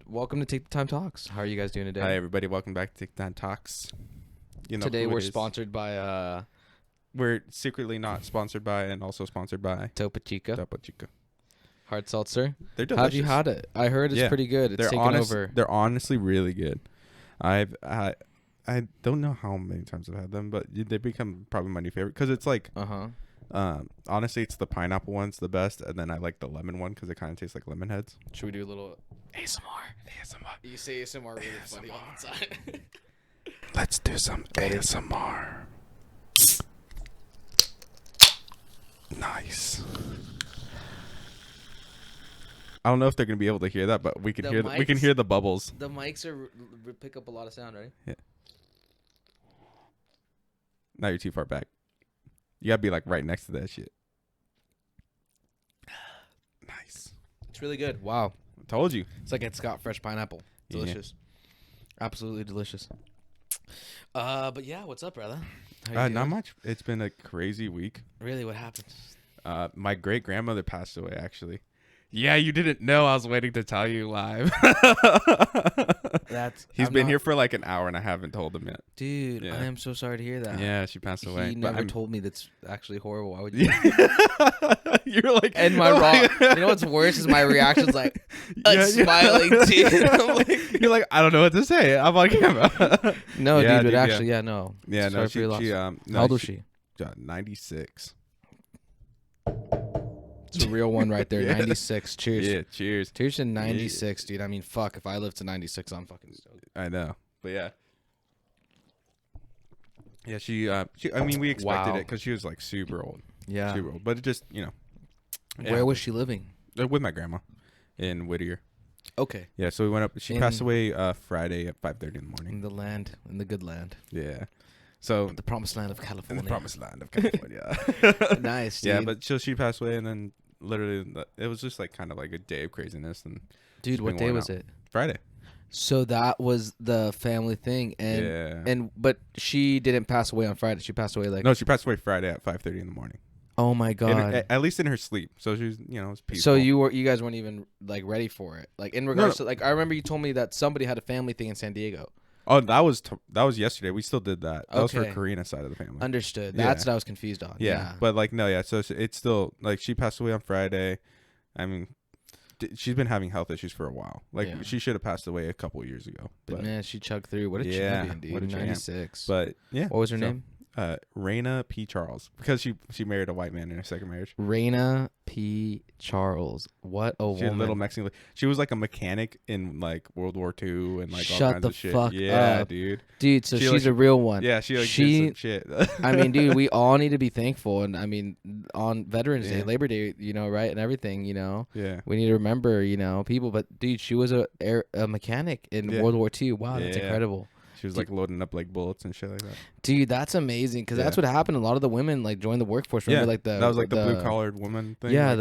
welcome to Take the Time Talks. How are you guys doing today? Hi, everybody. Welcome back to Take the Time Talks. You know Today who it we're is. sponsored by We're secretly not sponsored by and also sponsored by Topo Chico Topo Chico. Hard seltzer. They're delicious. Have you had it? I heard it's pretty good. It's taken over. They're honestly really good. I don't know how many times I've had them, but they become probably my new favorite because it's like honestly, it's the pineapple one's the best, and then I like the lemon one because it kind of tastes like lemon heads. Should we do a little ASMR? You say ASMR really funny all the time. Let's do some ASMR. Nice. I don't know if they're gonna be able to hear that, but we can we can hear the bubbles. The mics pick up a lot of sound, right? Yeah. Now you're too far back. You gotta be like right next to that shit. Nice. It's really good. Wow. I told you. It's like it's got fresh pineapple. Delicious. Yeah. Absolutely delicious. But yeah, what's up, brother? Not much. It's been a crazy week. Really, what happened? My great grandmother passed away, actually. Yeah, you didn't know. I was waiting to tell you live. He's been here for like an hour and I haven't told him yet. Dude, I am so sorry to hear that. Yeah, she passed away. He never told me that's actually horrible. Why would you? You're like, and my you know what's worse is my reaction's like smiling too. I'm like, you're like, I don't know what to say. I'm like, no, dude, but actually, no. Yeah, no, she how old was she? 96. It's a real one right there. Yeah. 96. Cheers. Yeah, cheers. Cheers to 96, dude. I mean, fuck. If I live to 96, I'm fucking stoked. I know. But yeah. Yeah, she I mean, we expected it because she was like super old. Yeah. Super old. But it just, Where was she living? With my grandma in Whittier. Okay. Yeah, so we went up. She passed away Friday at 5:30 in the morning. In the good land. Yeah. So the promised land of California. The promised land of California. Nice, dude. Yeah, but she passed away, and then literally it was just like kind of like a day of craziness. And dude, what day was it? Friday. So that was the family thing, but she didn't pass away on Friday. She passed away she passed away Friday at 5:30 in the morning. Oh my god! At least in her sleep. So she was, it was peaceful. So you guys weren't even like ready for it. Like in regards to like, I remember you told me that somebody had a family thing in San Diego. Oh, that was yesterday. We still did that. That was for Karina's side of the family. Understood. That's what I was confused on. Yeah. But like, no, yeah. So it's still like she passed away on Friday. I mean, she's been having health issues for a while. Like she should have passed away a couple of years ago. But man, she chugged through. What a champion, dude. What a 96. But yeah. What was her name? Raina P. Charles, because she married a white man in her second marriage. Raina P. Charles. What a woman. She had a little Mexican. She was like a mechanic in like World War II and like all kinds of shit. Fuck yeah, up. dude. Dude, so she's a real one. Yeah, she did some shit. I mean, dude, we all need to be thankful, and I mean, on Veterans Day, Labor Day, right, and everything, Yeah. We need to remember, people. But dude, she was a mechanic in World War II. Wow, that's incredible. She was like loading up like bullets and shit like that. Dude, that's amazing because that's what happened. A lot of the women like joined the workforce. Remember, like that was like the blue collared woman thing. Yeah,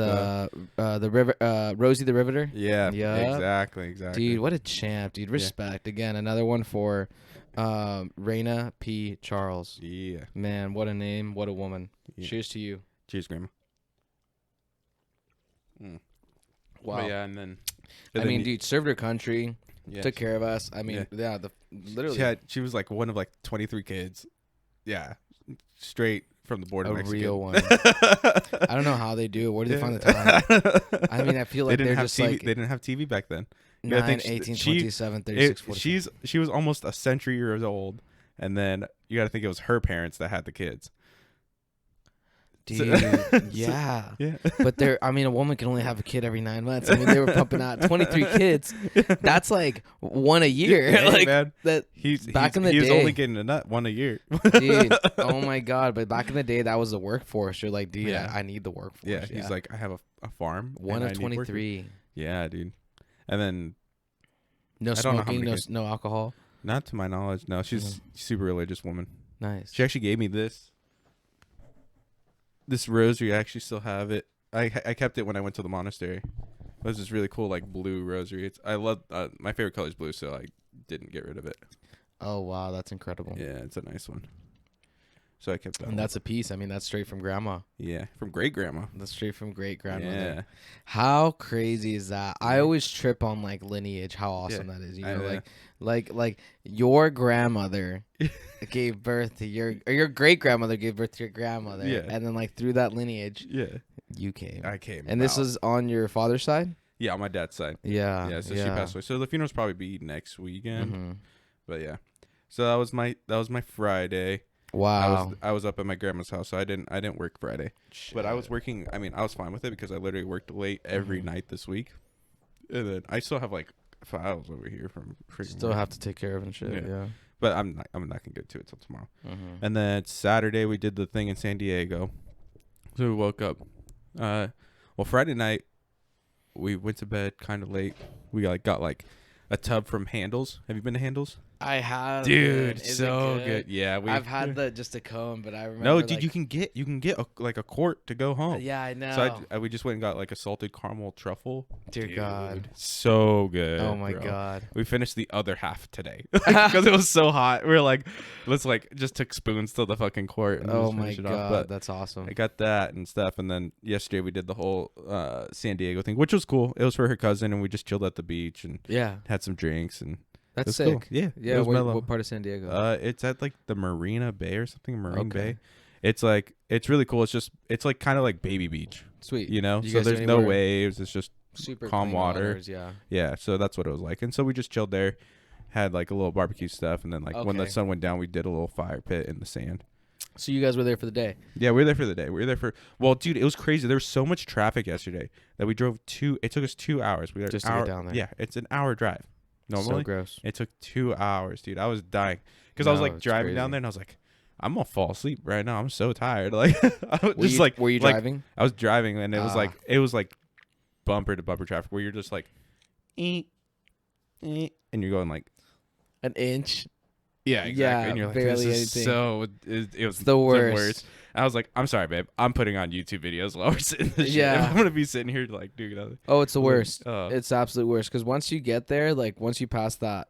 like the river, Rosie the Riveter. Yeah, exactly. Dude, what a champ, dude. Respect again. Another one for Raina P. Charles. Yeah, man, what a name, what a woman. Yeah. Cheers to you. Cheers, grandma. Wow. But yeah, and then dude, served her country. Yeah, took care of us. I mean, literally. She was like one of like 23 kids. Yeah, straight from the border. A real one. I don't know how they do it. Where do they find the time? I mean, I feel like they're just TV, like they didn't have TV back then. 9, 18, 27, 36, 45. She was almost a century years old, and then you got to think it was her parents that had the kids. Dude, yeah. But a woman can only have a kid every 9 months. I mean, they were pumping out 23 kids. That's like one a year. Hey, like man. He's in the day. He was only getting a nut one a year. Dude, oh my god. But back in the day, that was the workforce. You're like, dude, I need the workforce. Yeah, he's like, I have a farm. One of 23. Yeah, dude. And then no smoking, no alcohol. Not to my knowledge. No, she's a super religious woman. Nice. She actually gave me this rosary. I actually still have it. I kept it when I went to the monastery. It was this really cool like blue rosary. I love my favorite color is blue, so I didn't get rid of it. Oh wow, that's incredible. Yeah, it's a nice one. So I kept that. And that's a piece. I mean, that's straight from grandma. Yeah, from great grandma. That's straight from great grandmother. Yeah. How crazy is that? I always trip on like lineage. How awesome that is. You know, like your grandmother gave birth to your great grandmother gave birth to your grandmother. Yeah. And then like through that lineage, you came. I came. And this was on your father's side? Yeah, on my dad's side. Yeah. Yeah. So she passed away. So the funeral's probably be next weekend. Mm-hmm. But yeah. So that was my Friday. Wow. I was up at my grandma's house, so I didn't work Friday. Shit. But I was working. I mean, I was fine with it because I literally worked late every night this week, and then I still have like files over here from. Still have to take care of and shit. Yeah. But I'm not gonna get to it till tomorrow. Mm-hmm. And then Saturday we did the thing in San Diego, so we woke up. Well, Friday night we went to bed kind of late. We got like a tub from Handles. Have you been to Handles? I have, dude. So good. Yeah, I've had just a cone, but I remember. No, dude, you can get like a quart to go home. Yeah, I know. So we just went and got like a salted caramel truffle. Dear God, so good. Oh my God. We finished the other half today because it was so hot. We were like, let's just took spoons to the fucking quart. And oh my God, but that's awesome. I got that and stuff, and then yesterday we did the whole San Diego thing, which was cool. It was for her cousin, and we just chilled at the beach and had some drinks and. That's sick. Cool. Yeah. Yeah. What part of San Diego? It's at like the Marina Bay or something. Marine Bay. It's really cool. It's like kind of like baby beach. Sweet. You know? So there's no waves. It's just super calm water. Waters, yeah. Yeah. So that's what it was like. And so we just chilled there, had like a little barbecue stuff. And then when the sun went down, we did a little fire pit in the sand. So you guys were there for the day? Yeah, we were there for the day. We were there well, dude, it was crazy. There was so much traffic yesterday that we drove it took us 2 hours. We were just to get down there. Yeah. It's an hour drive. Normally, so gross. It took 2 hours, dude. I was dying because I was like driving down there, and I was like, I'm gonna fall asleep right now. I'm so tired. Like, were you driving? I was driving, and it was like bumper to bumper traffic where you're just like, and you're going like an inch. Yeah, exactly. Yeah, and you're like, barely anything. So it was the worst. I was like, I'm sorry, babe. I'm putting on YouTube videos while we're sitting this shit. I'm gonna be sitting here like doing nothing. Oh, it's the worst. It's absolute worst. Because once you get there, like once you pass that,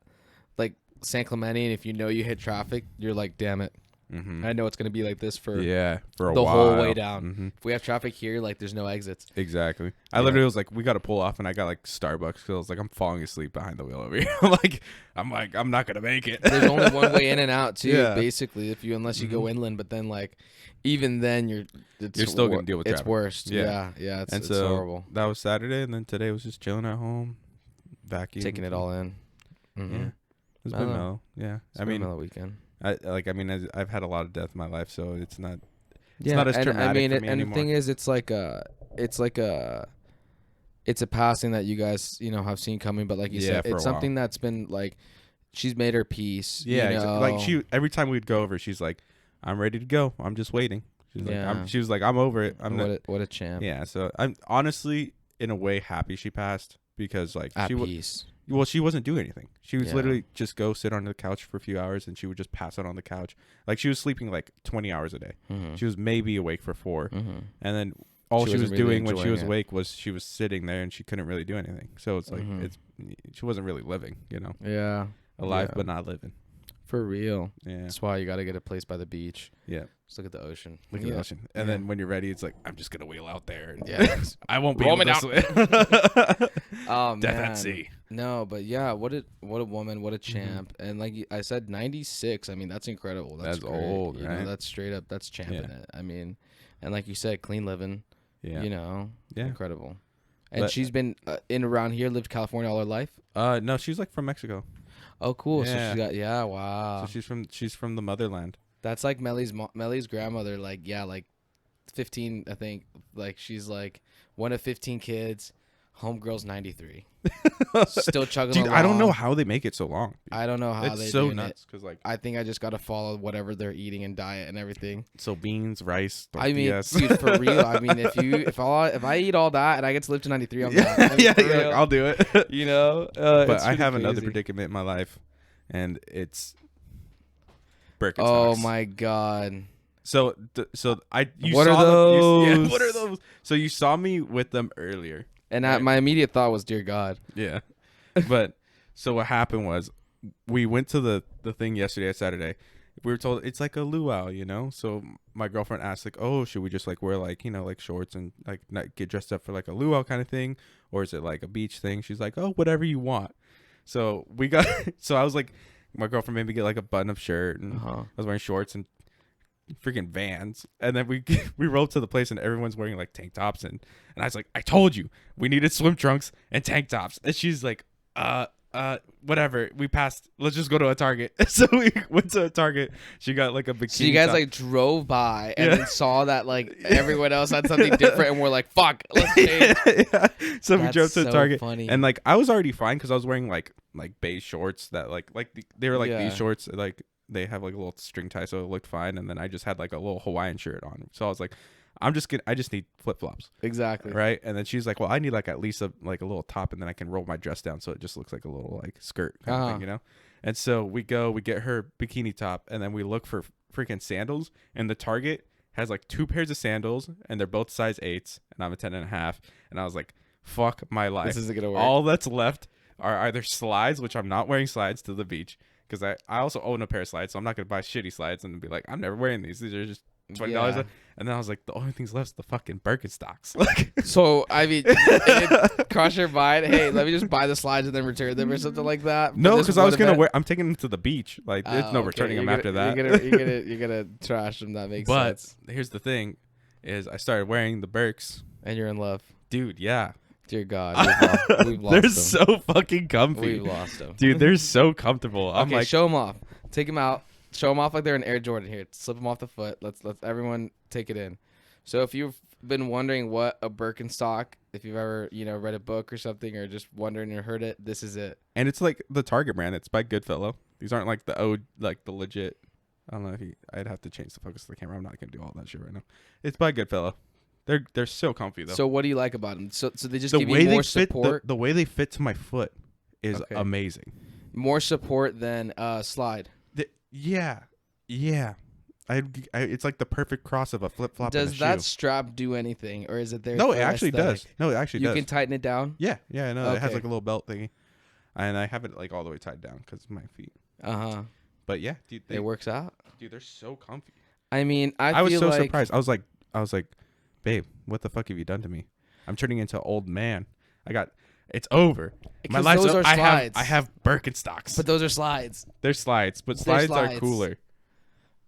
like San Clemente, and if you know you hit traffic, you're like, damn it. Mm-hmm. I know it's gonna be like this for a the while. Whole way down. Mm-hmm. If we have traffic here, like there's no exits. Exactly. I literally was like, we got to pull off, and I got like Starbucks because I was like, I'm falling asleep behind the wheel over here. I'm not gonna make it. There's only one way in and out too. Basically, unless you go inland, but then like even then you're still gonna deal with traffic. It's worst. Yeah. It's horrible. That was Saturday, and then today was just chilling at home, vacuuming, taking it all in. Mm-hmm. Yeah, it's been mellow. Yeah, it's been a mellow weekend. I've had a lot of death in my life, so it's not. It's not as traumatic for me and anymore. The thing is, it's a passing that you guys have seen coming, but like you said, it's something that's been like she's made her peace. Yeah, you know? like every time we'd go over, she's like, "I'm ready to go. I'm just waiting." She was like, "I'm over it. What a champ." Yeah, so I'm honestly in a way happy she passed because like at peace. Well, she wasn't doing anything. She was literally just go sit on the couch for a few hours, and she would just pass out on the couch. Like she was sleeping like 20 hours a day. Mm-hmm. She was maybe awake for 4, and then all she was doing when she was awake was she was sitting there, and she couldn't really do anything. So it's like she wasn't really living, Yeah, alive but not living. For real. Yeah, that's why you got to get a place by the beach. Yeah, just look at the ocean. Look at the ocean, and then when you're ready, it's like I'm just gonna wheel out there. And I won't be able to swim. Oh Death man, at sea. No, but yeah, what a woman, what a champ, and like I said, 96. I mean, that's incredible. That's old, right? That's straight up. That's champing it. I mean, and like you said, clean living. Yeah. Incredible. And she's been in around here, lived California all her life. No, she's like from Mexico. Oh, cool. Yeah. So she got wow. So she's from the motherland. That's like Melly's grandmother. Like 15, I think. Like she's like one of 15 kids. Homegirl's 93. Still chugging Dude, along. I don't know how they make it so long. I don't know how it's so nuts because like I think I just gotta follow whatever they're eating and diet and everything. So beans, rice, tortillas. I mean, dude, for real. I mean, if I eat all that and I get to live to 93, I'm done. I mean, I'll do it. But I have another predicament in my life, and it's Birkenstocks. Oh my God. So what are those? What are those? So you saw me with them earlier. And my immediate thought was, dear God. Yeah. But so what happened was we went to the thing yesterday, Saturday, we were told it's like a luau, So my girlfriend asked like, oh, should we just like wear like, like shorts and like not get dressed up for like a luau kind of thing, or is it like a beach thing? She's like, oh, whatever you want. So we got, so I was like, my girlfriend made me get like a button-up shirt, and I was wearing shorts and freaking Vans, and then we rolled to the place and everyone's wearing like tank tops, and I was like, I told you we needed swim trunks and tank tops, and she's like, whatever, we passed, let's just go to a Target. So we went to a Target. She got like a bikini. So you guys top. like drove by and then saw that like everyone else had something different, and we're like, fuck, let's change. Yeah. So we drove to so a Target, funny. and like I was already fine because I was wearing like beige shorts that they were like these shorts, like they have like a little string tie, so it looked fine. And then I just had like a little Hawaiian shirt on, so I was like, I just need flip flops. Exactly. Right. And then she's like, well, I need like at least a little top, and then I can roll my dress down so it just looks like a little like skirt kind of thing, And so we get her bikini top, and then we look for freaking sandals, and the Target has like 2 pairs of sandals, and they're both size 8s, and I'm a 10.5, and I was like, fuck my life. This isn't gonna work. All that's left are either slides, which I'm not wearing slides to the beach because I also own a pair of slides, so I'm not gonna buy shitty slides and be like, I'm never wearing these. These are just $20. Yeah. And then I was like, the only thing's left is the fucking Birkenstocks. Like, so I mean, it crossed your mind, hey, let me just buy the slides and then return them or something like that. No, because I was gonna I'm taking them to the beach. Like, there's no returning them after that. You're gonna trash them. That makes sense. But here's the thing, is I started wearing the Birks, and you're in love, dude. Yeah. Dear God, we've lost they're them. so fucking comfy. We've lost them, dude. They're so comfortable. I'm okay, like, show them off. Take them out. Show them off like they're an Air Jordan. Here, slip them off the foot. Let's everyone take it in. So if you've been wondering what a Birkenstock, if you've ever read a book or something, or just wondering or heard it, this is it. And it's like the Target brand. It's by Goodfellow. These aren't like the legit. I don't know if I'd have to change the focus of the camera. I'm not gonna do all that shit right now. It's by Goodfellow. They're so comfy though. So what do you like about them? So they just give you more support. The way they fit to my foot is amazing. More support than slide. Yeah. It's like the perfect cross of a flip flop. Does that strap do anything, or is it there? No, it actually does. No, it actually does. You can tighten it down. Yeah. No, it has like a little belt thingy, and I have it like all the way tied down because of my feet. But yeah, dude, it works out. Dude, they're so comfy. I mean, I was so surprised. I was like, babe, what the fuck have you done to me? I'm turning into an old man. It's over. My life's over. I have Birkenstocks. But those are slides. They're slides, but slides are cooler.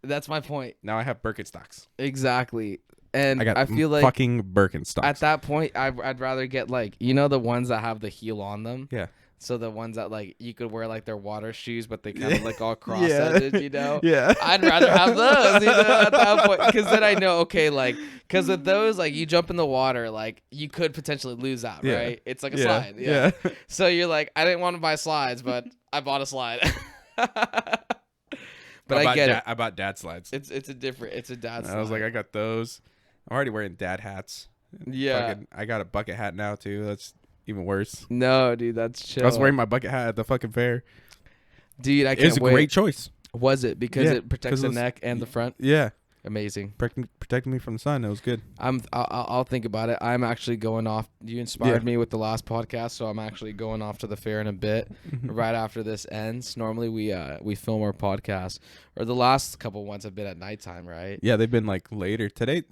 That's my point. Now I have Birkenstocks. Exactly. And I feel like fucking Birkenstocks. At that point, I'd rather get like, the ones that have the heel on them. Yeah. So the ones that like you could wear like their water shoes, but they kind of like all cross-edged, Yeah. I'd rather have those, at that point, because then I know, okay, like, because with those, like, you jump in the water, like, you could potentially lose out, right? It's like a slide. Yeah. So you're like, I didn't want to buy slides, but I bought a slide. But I get it. I bought dad slides. It's a dad slide. I was like, I got those. I'm already wearing dad hats. Yeah. I got a bucket hat now too. That's even worse. No, dude, that's chill. I was wearing my bucket hat at the fucking fair. Dude, I can't wait. It was a great choice. Was it? Because it protects the neck and the front? Yeah. Amazing. Protecting me from the sun. It was good. I'll think about it. I'm actually going off. You inspired me with the last podcast, so I'm actually going off to the fair in a bit, right after this ends. Normally we film our podcast, or the last couple ones have been at nighttime, right? Yeah, they've been like later today.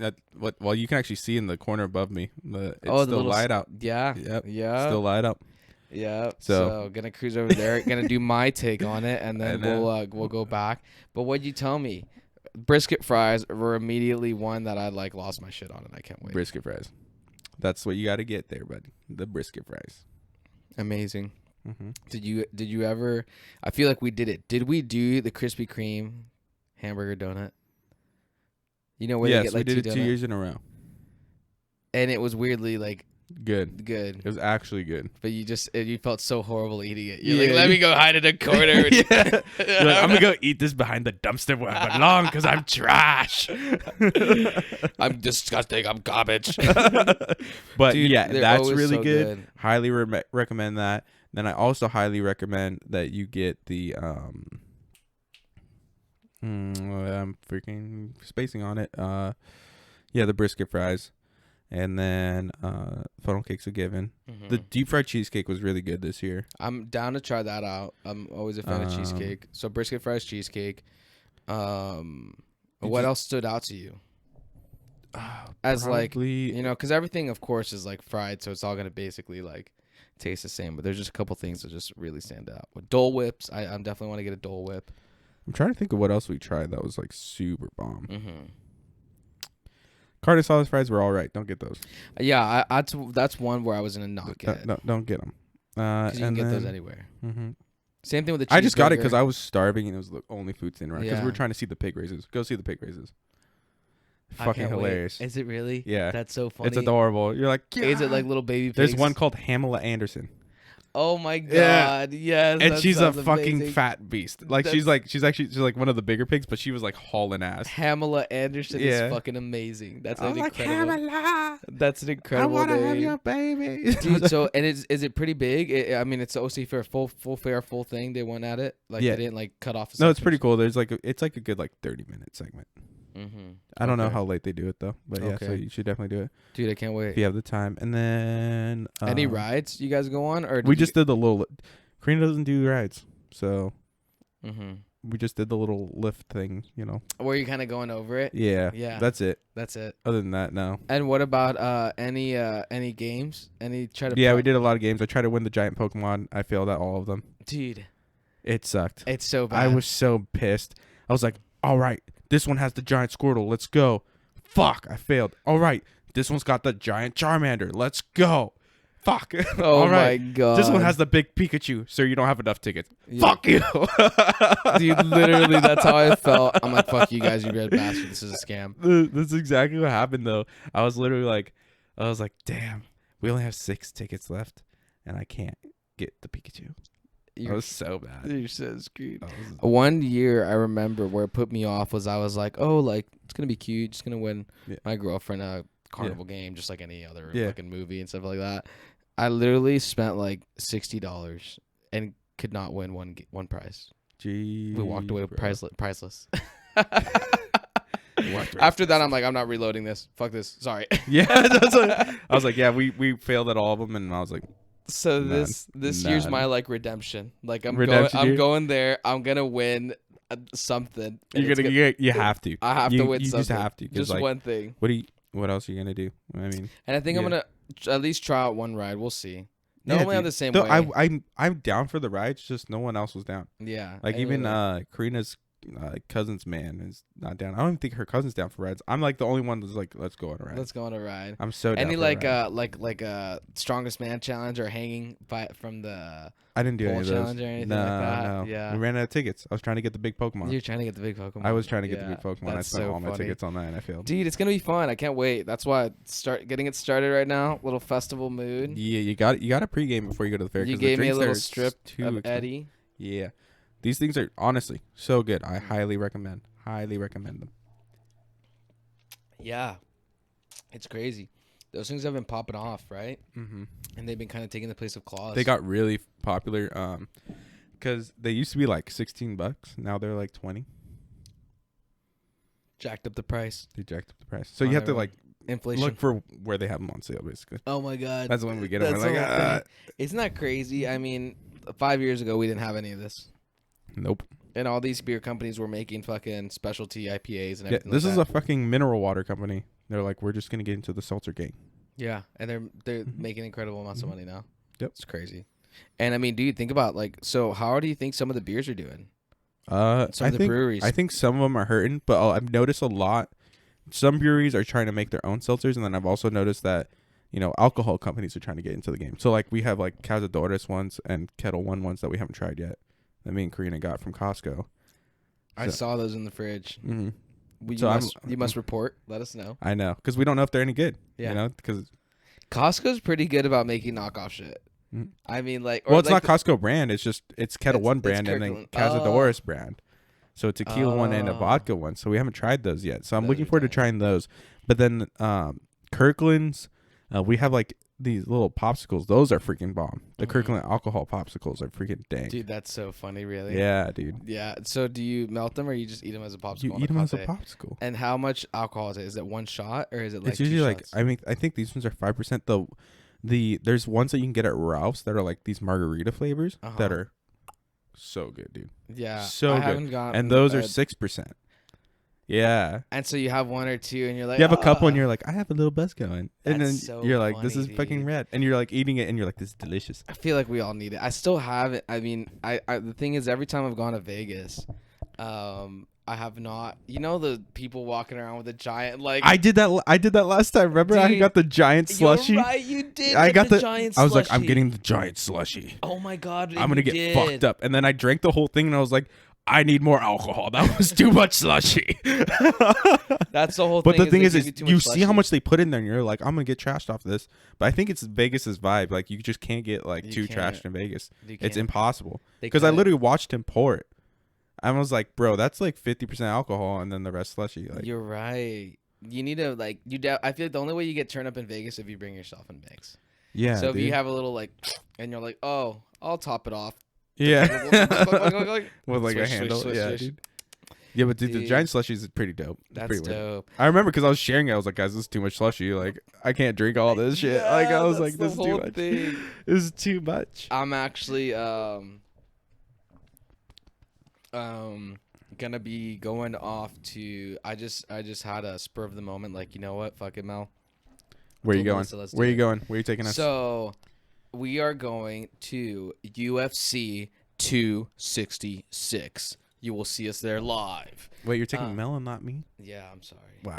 Well, you can actually see in the corner above me. It's still light out. Yeah. Yep. Yeah. Still light up. Yeah. So gonna cruise over there. Gonna do my take on it, and then we'll go back. But what'd you tell me? Brisket fries were immediately one that I like lost my shit on, and I can't wait. Brisket fries. That's what you got to get there, buddy. The brisket fries. Amazing. Did you ever? I feel like we did it. Did we do the Krispy Kreme hamburger donut? Where they get like we did two it donuts? 2 years in a row. And it was weirdly like good. It was actually good. But you felt so horrible eating it. You're like, let me go hide in a corner. You're like, I'm gonna go eat this behind the dumpster where I belong because I'm trash. I'm disgusting. I'm garbage. But dude, that's really so good. Highly recommend that. Then I also highly recommend that you get the I'm freaking spacing on it. The brisket fries. And then funnel cake's a given. The deep fried cheesecake was really good this year. I'm down to try that out. I'm always a fan of cheesecake. So brisket fries, cheesecake. What else stood out to you? As probably, like, because everything, of course, is like fried, so it's all gonna basically like taste the same. But there's just a couple things that just really stand out. With Dole Whips, I definitely want to get a Dole Whip. I'm trying to think of what else we tried that was like super bomb. Carne sauce fries were all right. Don't get those. Yeah, that's one where I was gonna not get. No, don't get them. Because you can get those anywhere. Same thing with the cheeseburger. I just got it because I was starving and it was the only food stand around. Because we were trying to see the pig races. Go see the pig races. Fucking hilarious. Wait. Is it really? Yeah. That's so funny. It's adorable. You're like, yeah. Is it like little baby pigs? There's one called Pamela Anderson. Oh my god! Yeah. Yes, and she's a fucking fat beast. Like she's like one of the bigger pigs, but she was like hauling ass. Pamela Anderson is fucking amazing. That's an incredible. Pamela. That's an incredible. I want to have your baby, dude. So and is it pretty big? I mean, it's OC for a full thing. They went at it. Like they didn't like cut off. No, it's pretty cool. There's like it's like a good like 30-minute segment. I don't know how late they do it though, but yeah, so you should definitely do it, dude. I can't wait if you have the time. And then any rides you guys go on, or we just did the little. Karina doesn't do rides, so we just did the little lift thing, where you kind of going over it. Yeah. That's it. Other than that, no. And what about any games? We did a lot of games. I tried to win the giant Pokemon. I failed at all of them, dude. It sucked. It's so bad. I was so pissed. I was like, all right. This one has the giant Squirtle. Let's go. Fuck, I failed. All right. This one's got the giant Charmander. Let's go. Fuck. Oh all right. my god. This one has the big Pikachu. Sir, you don't have enough tickets. Yeah. Fuck you. Dude, literally, that's how I felt. I'm like, fuck you guys, you red bastard. This is a scam. That's exactly what happened, though. I was like, damn, we only have 6 tickets left, and I can't get the Pikachu. That was so bad. You're so screwed. One year I remember where it put me off was I was like, oh, like it's gonna be cute, just gonna win my girlfriend a carnival game, just like any other fucking movie and stuff like that. I literally spent like $60 and could not win one prize. Gee, we walked away priceless. After that, I'm like, I'm not reloading this. Fuck this. Sorry. Yeah, I was like, yeah, we failed at all of them, and I was like. So this year's my like redemption. Like I'm going there. I'm gonna win something. You have to. I have to win something. You just have to. Just like, one thing. What else are you gonna do? I mean. And I think I'm gonna at least try out one ride. We'll see. Normally I'm the same way. I'm down for the rides. Just no one else was down. Yeah. Like even Karina's cousin's man is not down. I don't even think her cousin's down for rides. I'm like the only one that's like, let's go on a ride. Let's go on a ride. I'm so down. Any like strongest man challenge or hanging from the I didn't do any of those. Challenge or anything like that. No. Yeah. We ran out of tickets. I was trying to get the big Pokemon. You're trying to get the big Pokemon. I was trying to get the big Pokemon. That's I spent all my tickets on that and I failed. Dude, it's gonna be fun. I can't wait. That's why getting it started right now. Little festival mood. Yeah, you got a pregame before you go to the fair. You gave me a little strip of Eddie. Yeah. These things are honestly so good. I highly recommend them. Yeah. It's crazy. Those things have been popping off, right? Mm-hmm. And they've been kind of taking the place of claws. They got really popular because they used to be like $16. Now they're like 20. Jacked up the price. They jacked up the price. So you have to like inflation. Look for where they have them on sale, basically. Oh my god. That's when we get them. We're like, Isn't that crazy? I mean, 5 years ago we didn't have any of this. Nope. And all these beer companies were making fucking specialty IPAs and everything. This is a fucking mineral water company. They're like, we're just gonna get into the seltzer game. Yeah, and they're making incredible amounts of money now. Yep, it's crazy. And I mean, dude, think about like, so how do you think some of the beers are doing? Some of the breweries. I think some of them are hurting, but I've noticed a lot. Some breweries are trying to make their own seltzers, and then I've also noticed that alcohol companies are trying to get into the game. So like we have like Cazadores ones and Kettle One ones that we haven't tried yet. That me and Karina got from Costco. I saw those in the fridge. Mm-hmm. You must report. Let us know. I know, because we don't know if they're any good. Yeah, because Costco's pretty good about making knockoff shit. Mm-hmm. I mean, like, it's not Costco brand. It's Kettle One brand and then Cazadores brand. So it's a tequila one and a vodka one. So we haven't tried those yet. So I'm looking forward to trying those. But then Kirkland's, we have like these little popsicles. Those are freaking bomb. The Kirkland alcohol popsicles are freaking dang. Dude, that's so funny, really. Yeah, dude. Yeah. So do you melt them or you just eat them as a popsicle? You eat them as a popsicle. And how much alcohol is it? Is it one shot or is it like it's usually like, I think these ones are 5%. There's ones that you can get at Ralph's that are like these margarita flavors that are So good, dude. Yeah. So I good. haven't gotten And those are 6%. Yeah. And so you have one or two, and you're like, you have a couple, and you're like, I have a little buzz going, and then so you're like, funny, this is dude. fucking rad, and you're like eating it, and you're like, this is delicious. I feel like we all need it. I still have it. I mean, I the thing is, every time I've gone to Vegas, I have not. You know the people walking around with a giant like. I did that last time. Remember, dude, I got the giant slushy. You're right, you did. I got the giant slushy. I was slushy. like, I'm getting the giant slushy. Oh my god, I'm gonna get fucked up. And then I drank the whole thing, and I was like, I need more alcohol. That was too much slushy. That's the whole thing. But the thing is you see how much they put in there, and you're like, I'm gonna get trashed off this. But I think it's Vegas's vibe. Like, you just can't get like too trashed in Vegas. It's impossible. Because I literally watched him pour it. I was like, bro, that's like 50% alcohol, and then the rest slushy. Like, you're right. You need to like I feel like the only way you get turned up in Vegas if you bring yourself in mix. Yeah. So if you have a little like, and you're like, oh, I'll top it off. Yeah. With like a handle. Swish. Dude. Yeah, but dude, the giant slushies is pretty dope. That's pretty dope. I remember because I was sharing it. I was like, guys, this is too much slushy. Like, I can't drink all this shit. Yeah, like, I was like, this is too much. Thing. This is too much. I'm actually gonna be going off to. I just had a spur of the moment. Like, you know what? Fuck it, Mel. Where you going? Where you going? Where you taking us? So, we are going to UFC 266. You will see us there live. Wait, you're taking Mel and not me? Yeah, I'm sorry. Wow.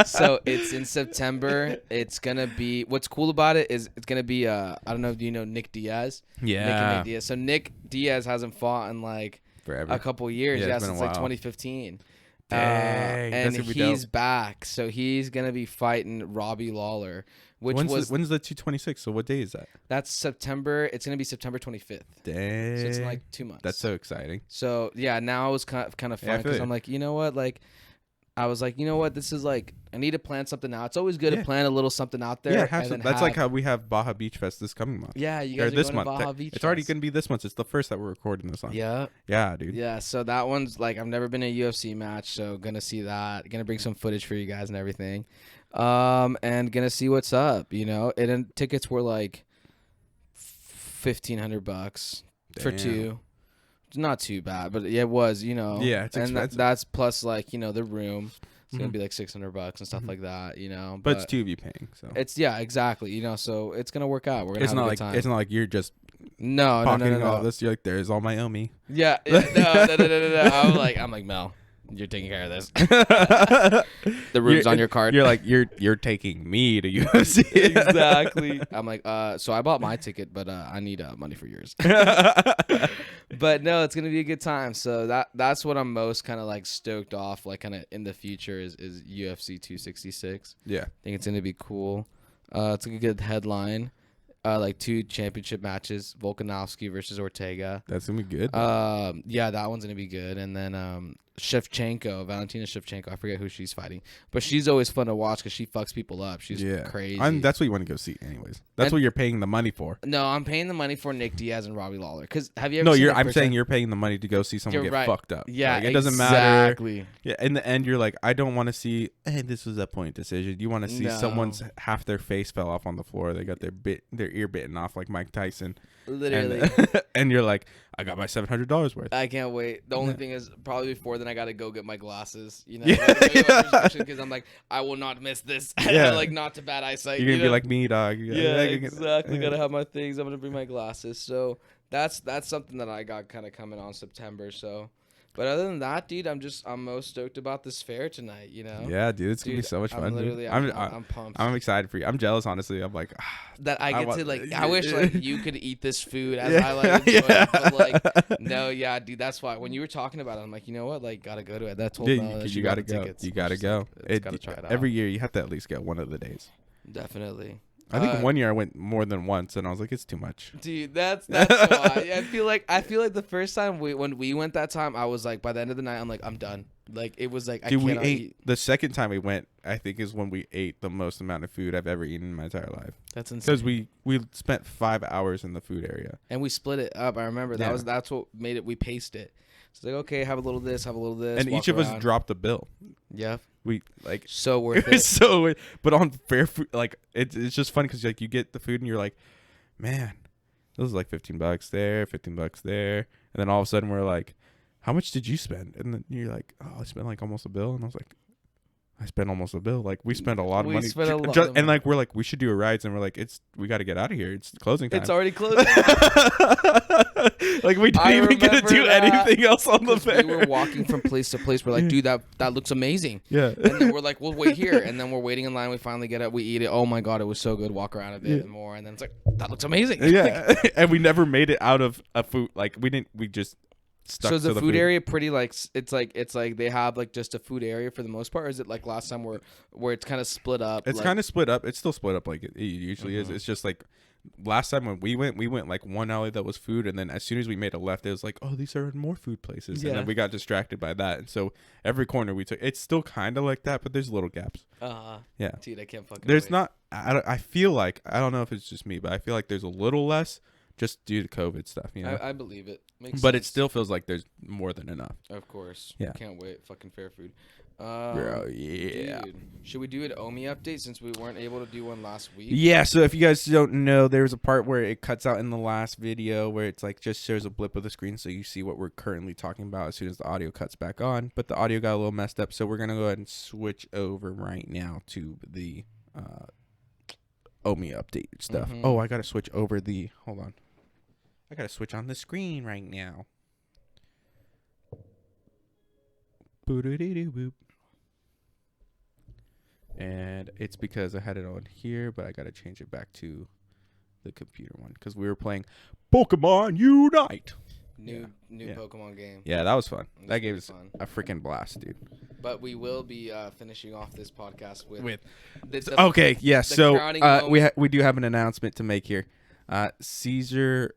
So it's in September. It's gonna be. What's cool about it is it's gonna be. I don't know. Do you know Nick Diaz? Yeah. Nick Diaz. So Nick Diaz hasn't fought in like forever. A couple years. Yeah, since like 2015. Dang, and he's dope. back. So he's gonna be fighting Robbie Lawler. When's the 226? So what day is that? That's September. It's gonna be September 25th. Dang. So it's in like 2 months. That's so exciting. So yeah, now it was kind of fun because I'm like, you know what, like, I was like, you know what, this is like, I need to plan something out. It's always good to plan a little something out there. Yeah, that's like how we have Baja Beach Fest this coming month. Yeah, you guys are this going month. to Baja Beach. It's already gonna be this month. It's the first that we're recording this on. Yeah. Yeah, dude. Yeah, so that one's like, I've never been in a UFC match, so gonna see that. Gonna bring some footage for you guys and everything. And gonna see what's up, you know. And tickets were like $1,500 for two. Not too bad, but it was, you know. Yeah, it's expensive. That's plus like, you know, the room. It's gonna be like $600 and stuff like that, you know. But it's two of you paying, so it's exactly, you know. So it's gonna work out. We're gonna have a good time. It's not like you're just no. all this. You're like, there's all my Omi. Yeah, no. I'm like Mel. You're taking care of this. The room's on your card. You're like, you're taking me to UFC. Exactly. I'm like, so I bought my ticket, but I need money for yours. But no, it's gonna be a good time. So that's what I'm most kind of like stoked off, like kind of in the future is UFC 266. Yeah, I think it's gonna be cool. It's a good headline. Like 2 championship matches, Volkanovski versus Ortega. That's gonna be good. Yeah, that one's gonna be good. And then Valentina Shevchenko. I forget who she's fighting, but she's always fun to watch because she fucks people up. She's crazy. That's what you want to go see, anyways. That's what you're paying the money for. No, I'm paying the money for Nick Diaz and Robbie Lawler. Because have you ever? No, seen I'm saying you're paying the money to go see someone get fucked up. Yeah, like, it doesn't matter. Yeah, in the end, you're like, I don't want to see. Hey, this was a point decision. You want to see someone's half their face fell off on the floor. They got their ear bitten off like Mike Tyson. Literally. And you're like, I got my $700 worth. I can't wait. The only thing is probably before then I got to go get my glasses. You know, because I'm like, I will not miss this. Yeah. Like not to bad eyesight. You're gonna be like me, dog. Exactly. Gotta have my things. I'm gonna bring my glasses. So that's something that I got kind of coming on September. So. But other than that, dude, I'm most stoked about this fair tonight, you know? Yeah, dude, it's going to be so much fun. I'm pumped. I'm excited for you. I'm jealous, honestly. I'm like... that I get to, like... I wish, like, you could eat this food as I, like, enjoy it. But, like, no, yeah, dude, that's why. When you were talking about it, I'm like, you know what? Like, gotta go to it. That's whole you gotta go. Tickets. You gotta go. Gotta try it out. Every year, you have to at least go one of the days. Definitely. I think one year I went more than once, and I was like, "It's too much." Dude, that's why. I feel like the first time when we went that time, I was like, by the end of the night, I'm like, I'm done. Like it was like, dude, I cannot eat. The second time we went, I think is when we ate the most amount of food I've ever eaten in my entire life. That's insane. Because we spent 5 hours in the food area, and we split it up. I remember that's what made it. We paced it. So it's like, okay, have a little this, have a little this, and each of us dropped a bill. Yeah. We like so worth it. So, but on fair food, like it's just fun because like you get the food and you're like, man, It was like $15 there, $15 there, and then all of a sudden we're like, how much did you spend? And then you're like, oh, I spent like almost a bill, and I was like, I spent almost a bill. Like we spent a lot of money. Spent a lot of money. And like we're like, we should do a rides, and we're like, we got to get out of here. It's closing time. It's already closing. Like we didn't even get to do anything else on the fair. We were walking from place to place. We're like, dude, that looks amazing. Yeah. And then we're like, we'll wait here. And then we're waiting in line. We finally get up. We eat it. Oh my god, it was so good. Walk around a bit more, and then it's like, that looks amazing. Yeah. And we never made it out of a food. Like we didn't. We just. So is the food area pretty like it's like they have like just a food area for the most part, or is it like last time where it's kind of split up? It's kind of split up. It's still split up like it usually is. It's just like last time when we went like one alley that was food, and then as soon as we made a left, it was like, oh, these are more food places, and then we got distracted by that, and so every corner we took, it's still kind of like that, but there's little gaps. Yeah, dude, I can't fucking. There's wait. not. I feel like I don't know if it's just me, but I feel like there's a little less. Just due to COVID stuff, you know. I believe it. Makes but sense. It still feels like there's more than enough. Of course. Yeah. Can't wait. Fucking fair food. Bro, yeah. Dude, should we do an Omi update since we weren't able to do one last week? Yeah, so if you guys don't know, there's a part where it cuts out in the last video where it's like just shows a blip of the screen so you see what we're currently talking about as soon as the audio cuts back on. But the audio got a little messed up, so we're going to go ahead and switch over right now to the Omi update stuff. Mm-hmm. Oh, I got to switch over the... Hold on. I gotta switch on the screen right now. And it's because I had it on here, but I gotta change it back to the computer one because we were playing Pokemon Unite. New Pokemon game. Yeah, that was fun. That gave us a freaking blast, dude. But we will be finishing off this podcast with okay, yeah. So we do have an announcement to make here. Caesar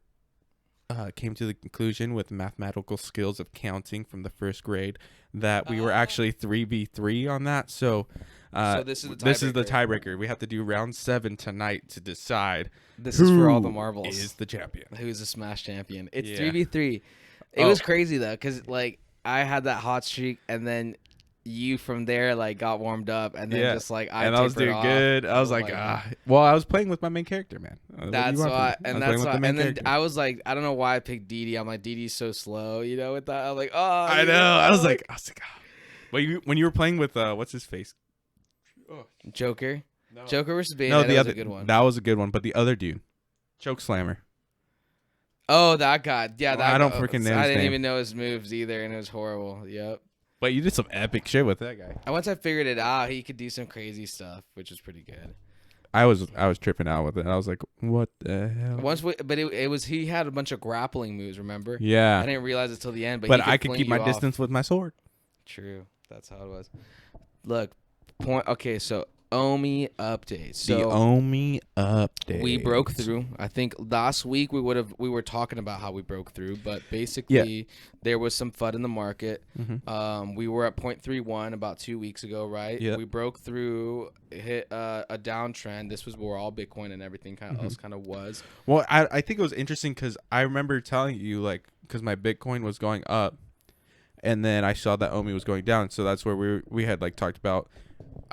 came to the conclusion with mathematical skills of counting from the first grade that we were actually 3v3 on that. So this is the tiebreaker. We have to do round 7 tonight to decide this is for all the marbles. Is the champion. Who's the Smash champion. It's 3v3. It was crazy though because like I had that hot streak and then you from there like got warmed up and then just like I was doing good. I was like well, I was playing with my main character, man. That's why, and then I was like, I don't know why I picked Didi. I'm like, Didi's so slow, you know. With that, I'm like, oh, I know. I was like, But when you were playing with what's his face, Joker, no. Joker versus Bayonetta. No, was a good one. That was a good one. But the other dude, Choke Slammer. Oh, that guy. Yeah, that. I don't freaking know. I didn't even know his moves either, and it was horrible. Yep. But you did some epic shit with that guy. And once I figured it out, he could do some crazy stuff, which was pretty good. I was tripping out with it. I was like, what the hell? But it was he had a bunch of grappling moves. Remember? Yeah. I didn't realize it till the end. But I could keep my distance with my sword. True. That's how it was. Look, Okay, so Omi update. So the Omi update. We broke through. I think last week we were talking about how we broke through, but basically there was some FUD in the market. Mm-hmm. We were at 0.31 about 2 weeks ago, right? Yep. We broke through, hit a downtrend. This was where all Bitcoin and everything else kind of was. Well, I think it was interesting because I remember telling you like because my Bitcoin was going up, and then I saw that Omi was going down. So that's where we had like talked about.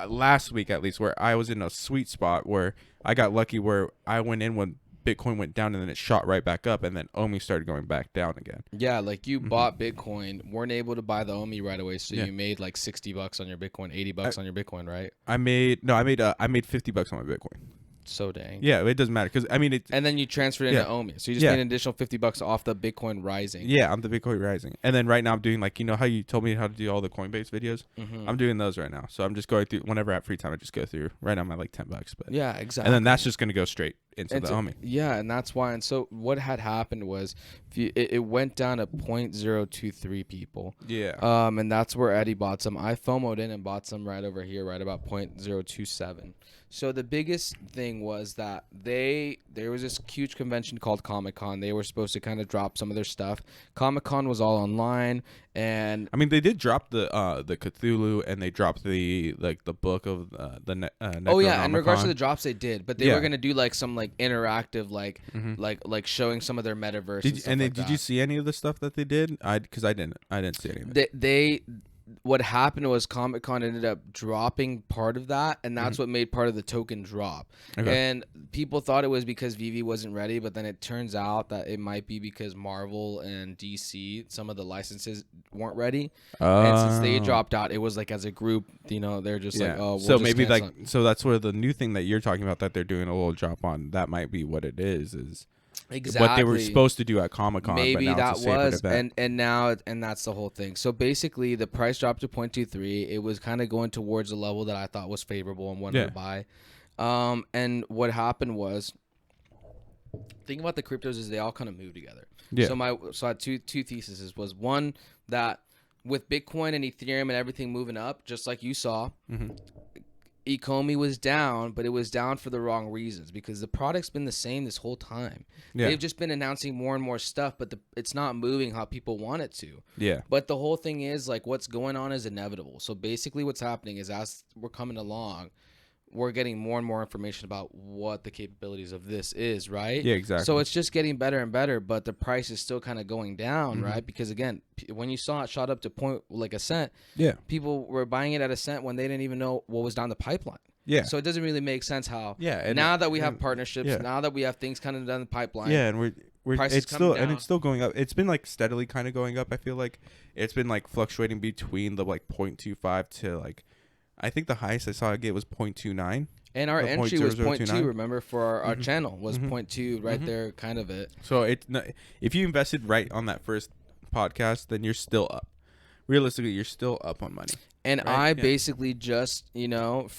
Last week at least, where I was in a sweet spot where I got lucky where I went in when Bitcoin went down and then it shot right back up and then Omi started going back down again. Yeah, like you bought Bitcoin, weren't able to buy the Omi right away, so you made like $60 on your Bitcoin, $80 on your Bitcoin, right? I made $50 on my Bitcoin. So dang. Yeah, it doesn't matter because I mean it. And then you transferred into Omi, so you just made an additional $50 off the Bitcoin rising. Yeah, on the Bitcoin rising, and then right now I'm doing like how you told me how to do all the Coinbase videos. I'm doing those right now, so I'm just going through whenever I have free time. I just go through. Right now I'm at like $10, but yeah, exactly. And then that's just gonna go straight into the Omi. Yeah, and that's why. And so what had happened was it went down to 0.023 people. Yeah. And that's where Eddie bought some. I FOMO'd in and bought some right over here, right about 0.027. So the biggest thing was that there was this huge convention called Comic-Con. They were supposed to kind of drop some of their stuff. Comic-Con was all online, and I mean they did drop the Cthulhu and they dropped the book of the Necronomicon. Oh yeah, in regards to the drops they did, but they were gonna do like some like interactive like showing some of their metaverse. Did you see any of the stuff that they did? Because I didn't see any of it. what happened was Comic-Con ended up dropping part of that, and that's what made part of the token drop. Okay. And people thought it was because VV wasn't ready, but then it turns out that it might be because Marvel and DC, some of the licenses weren't ready. And since they dropped out, it was like as a group, they're just like, oh, we'll so just maybe cancel. so that's where the new thing that you're talking about that they're doing a little drop on, that might be what it is exactly what they were supposed to do at Comic-Con. Maybe but now that it's a separate was, event. and now, and that's the whole thing. So basically, the price dropped to 0.23. It was kind of going towards a level that I thought was favorable and wanted to buy. And what happened was, thing about the cryptos is they all kind of move together. Yeah. So I had two theses. Was one that with Bitcoin and Ethereum and everything moving up, just like you saw. Ecomi was down, but it was down for the wrong reasons because the product's been the same this whole time. Yeah. They've just been announcing more and more stuff, but it's not moving how people want it to. Yeah. But the whole thing is, like, what's going on is inevitable. So basically what's happening is as we're coming along, we're getting more and more information about what the capabilities of this is, right? Yeah, exactly. So it's just getting better and better, but the price is still kind of going down, right? Because again, when you saw it shot up to a cent, people were buying it at a cent when they didn't even know what was down the pipeline. Yeah. So it doesn't really make sense how. Yeah. And now that we have partnerships, now that we have things kind of down the pipeline. Yeah, and it's still going up. It's been like steadily kind of going up. I feel like it's been like fluctuating between the like 0.25 to like. I think the highest I saw it get was 0.29. And our entry was 0.2, remember, for our channel was 0.2 right there, kind of it. So if you invested right on that first podcast, then you're still up. Realistically, you're still up on money. And right? I basically just, you succumb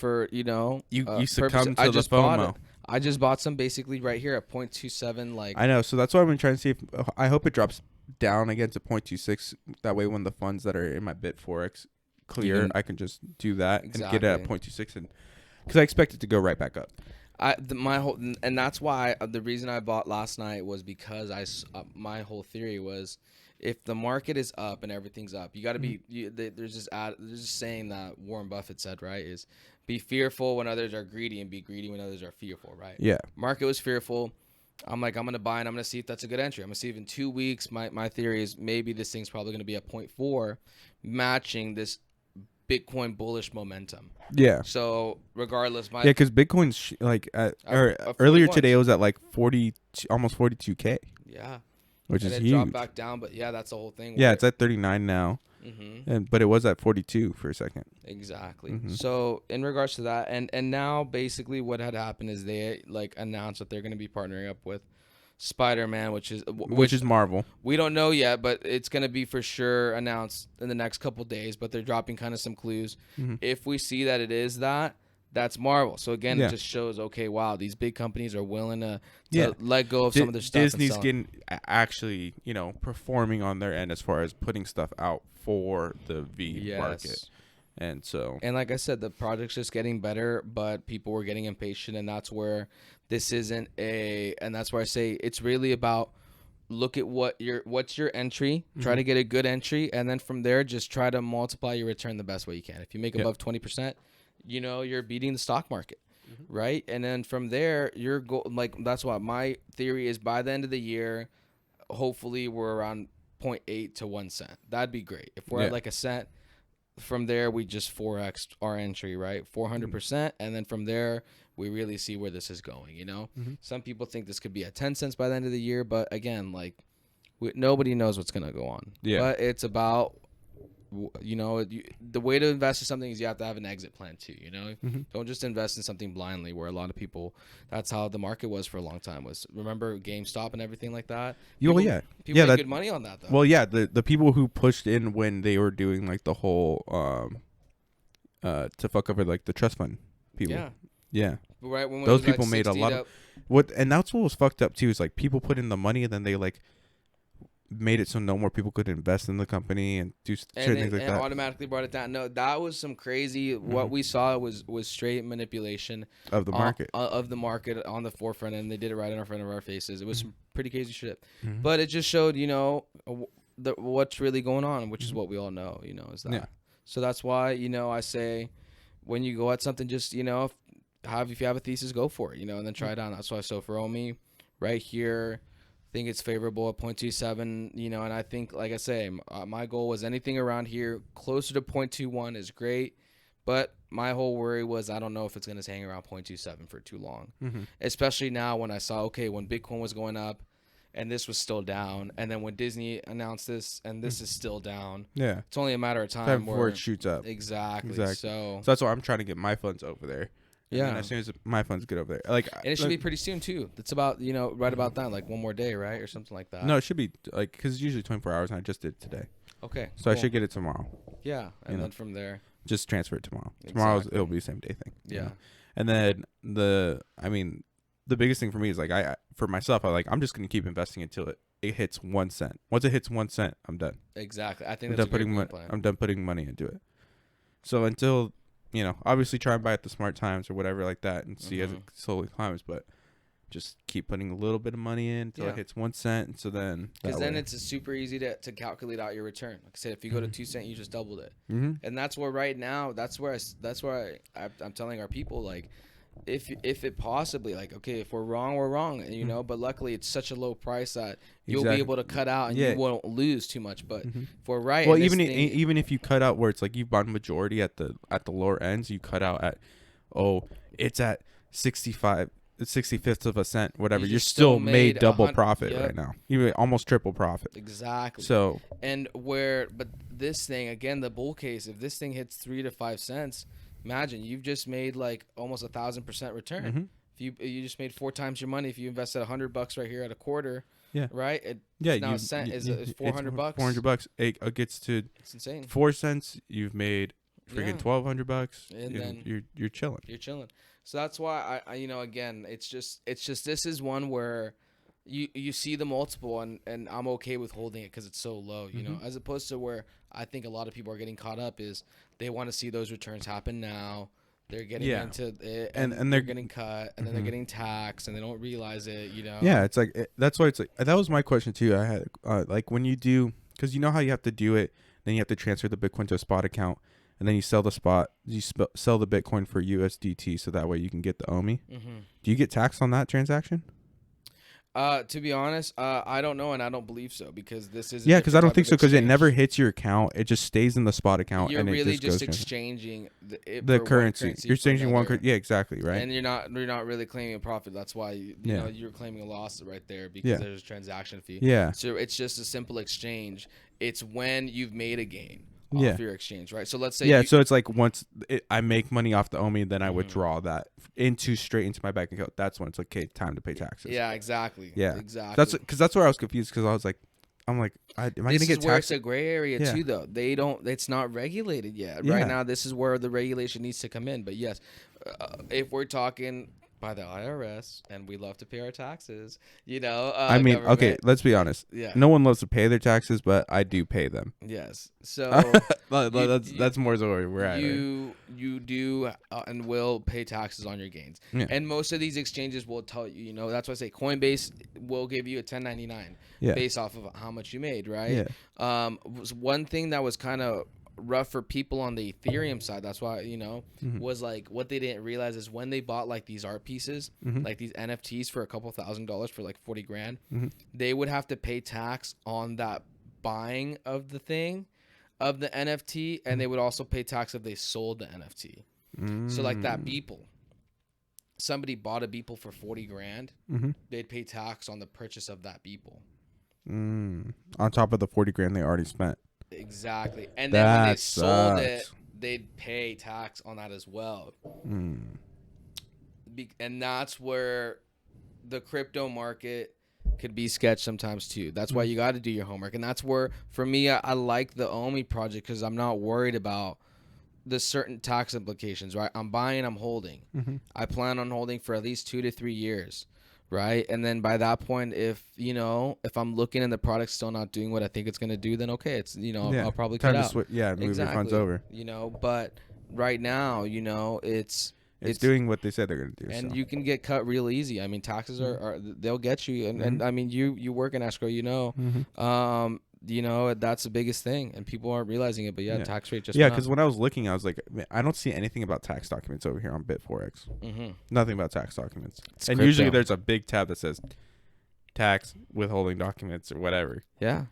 to the FOMO. I just bought some basically right here at 0.27. Like, I know. So that's why I've been trying to see if I hope it drops down again to 0.26. That way when the funds that are in my Bit4X clear, I can just do that and get it at 0.26, and because I expect it to go right back up. And that's why the reason I bought last night was because my whole theory was, if the market is up and everything's up, you got to be. There's just saying that Warren Buffett said, right, is be fearful when others are greedy and be greedy when others are fearful, right? Yeah. Market was fearful. I'm like, I'm going to buy and I'm going to see if that's a good entry. I'm going to see if in 2 weeks, my theory is maybe this thing's probably going to be at 0.4, matching this Bitcoin bullish momentum. Yeah. So regardless, because Bitcoin's earlier today it was at like 40, almost 42K. Yeah. Which is huge. Dropped back down, but that's the whole thing. Yeah, it's at 39 now. But it was at 42 for a second. Exactly. So in regards to that, and now basically what had happened is they like announced that they're going to be partnering up with Spider-Man, which is Marvel. We don't know yet, but it's going to be for sure announced in the next couple days, but they're dropping kind of some clues. If we see that it is that's Marvel. So again, it just shows, okay, wow, these big companies are willing to let go of some of their stuff. Disney's actually, performing on their end as far as putting stuff out for the V market. And like I said, the project's just getting better, but people were getting impatient, and that's where this isn't and that's where I say it's really about, look at what's your entry, try to get a good entry, and then from there just try to multiply your return the best way you can. If you make above 20%, you're beating the stock market, right? And then from there, that's why my theory is by the end of the year, hopefully we're around 0.8 to 1 cent. That'd be great. If we're at like a cent, from there we just 4x our entry, right? 400%, and then from there we really see where this is going. Some people think this could be at 10 cents by the end of the year, but again, like, nobody knows what's gonna go on. But it's about, the way to invest in something is you have to have an exit plan too. Don't just invest in something blindly, where a lot of people, that's how the market was for a long time. Was, remember GameStop and everything like that? People made good money on that though. Well, the people who pushed in when they were doing like the whole to fuck over like the trust fund people. Yeah. Right, when those people made a lot of and that's what was fucked up too, is like people put in the money and then they like made it so no more people could invest in the company and do certain things like that. Automatically brought it down. No, that was some crazy. What we saw was straight manipulation of the market, on the forefront, and they did it right in front of our faces. It was some pretty crazy shit, but it just showed what's really going on, which is what we all know. Is that. So that's why I say, when you go at something, just if you have a thesis, go for it. And then try it on. That's why. So for Omi, right here, think it's favorable at 0.27, you know, and I think, like I say, my goal was anything around here closer to 0.21 is great. But my whole worry was I don't know if it's going to hang around 0.27 for too long, especially now when I saw, okay, when Bitcoin was going up and this was still down, and then when Disney announced this and this is still down, it's only a matter of time before it shoots up. Exactly. So that's why I'm trying to get my funds over there. And then as soon as my funds get over there, and it should be pretty soon too. It's about, you know, right about that, like one more day, right, or something like that. No, it should be like, because it's usually 24 hours, and I just did it today. Okay. So cool. I should get it tomorrow. Yeah, and then from there, just transfer it tomorrow. Tomorrow's it'll be the same day thing. Yeah. And then the biggest thing for me is like for myself, I'm just gonna keep investing until it hits 1 cent. Once it hits 1 cent, I'm done. Exactly. I think that's a great plan. I'm done putting money into it. So until, you know, obviously try and buy at the smart times or whatever like that and see as it slowly climbs, but just keep putting a little bit of money in until it hits 1 cent. And so then, because then it's super easy to calculate out your return. Like I said, if you go to 2 cent, you just doubled it. And that's where right now, that's where I'm telling our people, like, if it possibly, like, okay, if we're wrong, we're wrong, you know, but luckily it's such a low price that you'll be able to cut out and you won't lose too much. But if we're right, well, even if you cut out where it's like you've bought majority at the lower ends, you cut out at, it's at 65th of a cent, whatever, you're still made double profit right now. You made almost triple profit. Exactly. So, but this thing, again, the bull case, if this thing hits 3 to 5 cents, imagine you've just made like almost 1,000% return. If you just made 4 times your money if you invested $100 right here at a quarter. Right. Now a cent is $400. $400. It gets to. It's insane. 4 cents. You've made freaking $1,200, and then you're chilling. You're chilling. So that's why I you know, again, it's just this is one where you see the multiple, and I'm okay with holding it because it's so low, you know, as opposed to where I think a lot of people are getting caught up is they want to see those returns happen now. They're getting into it, and they're getting cut, and then they're getting taxed, and they don't realize it, you know. Yeah, it's like that's why it's like that was my question too. I had like when you do, because you know how you have to do it, then you have to transfer the Bitcoin to a spot account. And then you sell the spot. You sell the Bitcoin for USDT, so that way you can get the OMI. Do you get taxed on that transaction? To be honest, I don't know, and I don't believe so, because this is because I don't think so, because it never hits your account. It just stays in the spot account. You're and really it just exchanging the currency. You're exchanging one currency. Yeah, exactly, right. And you're not really claiming a profit. That's why you know you're claiming a loss right there, because there's a transaction fee. Yeah. So it's just a simple exchange. It's when you've made a gain off your exchange, right? So let's say so it's like once I make money off the OMI, then I withdraw that straight into my bank account. That's when it's like, okay, time to pay taxes. Yeah, exactly. Yeah, exactly. That's where I was confused, because I was like, am I gonna get taxed? This is where it's a gray area too, though. It's not regulated yet. Right now, this is where the regulation needs to come in. But yes, if we're talking by the IRS, and we love to pay our taxes, you know. I mean, okay, let's be honest. Yeah. No one loves to pay their taxes, but I do pay them. Yes. So that's more so where we're at. You do and will pay taxes on your gains. Yeah. And most of these exchanges will tell you, you know, that's why I say Coinbase will give you a 1099 based off of how much you made, right? Yeah. One thing that was kind of rough for people on the Ethereum side, that's why, you know, was like what they didn't realize is when they bought like these art pieces, like these NFTs for a couple $1,000s for like 40 grand, they would have to pay tax on that buying of the thing, of the NFT, and they would also pay tax if they sold the NFT. So like that Beeple, somebody bought a Beeple for 40 grand, they'd pay tax on the purchase of that Beeple. On top of the 40 grand they already spent. Exactly. And then when they sold it, they'd pay tax on that as well. And that's where the crypto market could be sketched sometimes too. That's why you got to do your homework. And that's where, for me, I like the OMI project, because I'm not worried about the certain tax implications, right? I'm buying, I'm holding. I plan on holding for at least 2 to 3 years. Right. And then by that point, if I'm looking and the product's still not doing what I think it's going to do, then okay, it's, you know, I'll probably cut out. Move your funds over. You know, but right now, you know, it's doing what they said they're going to do. And you can get cut real easy. I mean, taxes are they'll get you. And I mean, you work in escrow, you know, you know, that's the biggest thing, and people aren't realizing it. But tax rate just because when I was looking, I was like, man, I don't see anything about tax documents over here on Bitforex. Nothing about tax documents. It's and crypto. Usually there's a big tab that says tax withholding documents or whatever. Yeah.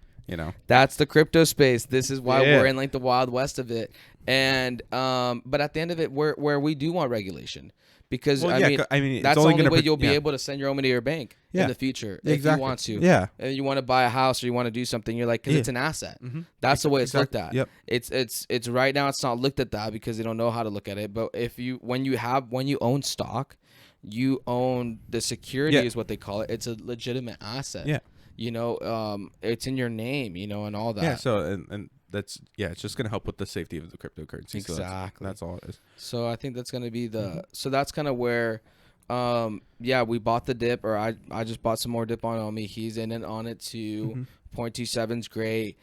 That's the crypto space. This is why we're in like the wild west of it. And but at the end of it, where we do want regulation, because I mean that's the only way you'll be able to send your own money to your bank in the future if you want to. Yeah. And you want to buy a house or you want to do something, you're like, because it's an asset. Mm-hmm. That's the way it's looked at. Yep. It's right now it's not looked at that because they don't know how to look at it. But when you own stock, you own the security is what they call it. It's a legitimate asset. Yeah. It's in your name, and all that. Yeah. So and that's it's just gonna help with the safety of the cryptocurrency. Exactly. So that's all it is. So I think that's gonna be so that's kind of where, we bought the dip, or I just bought some more dip on Omi. He's in and on it too. 0.27's great.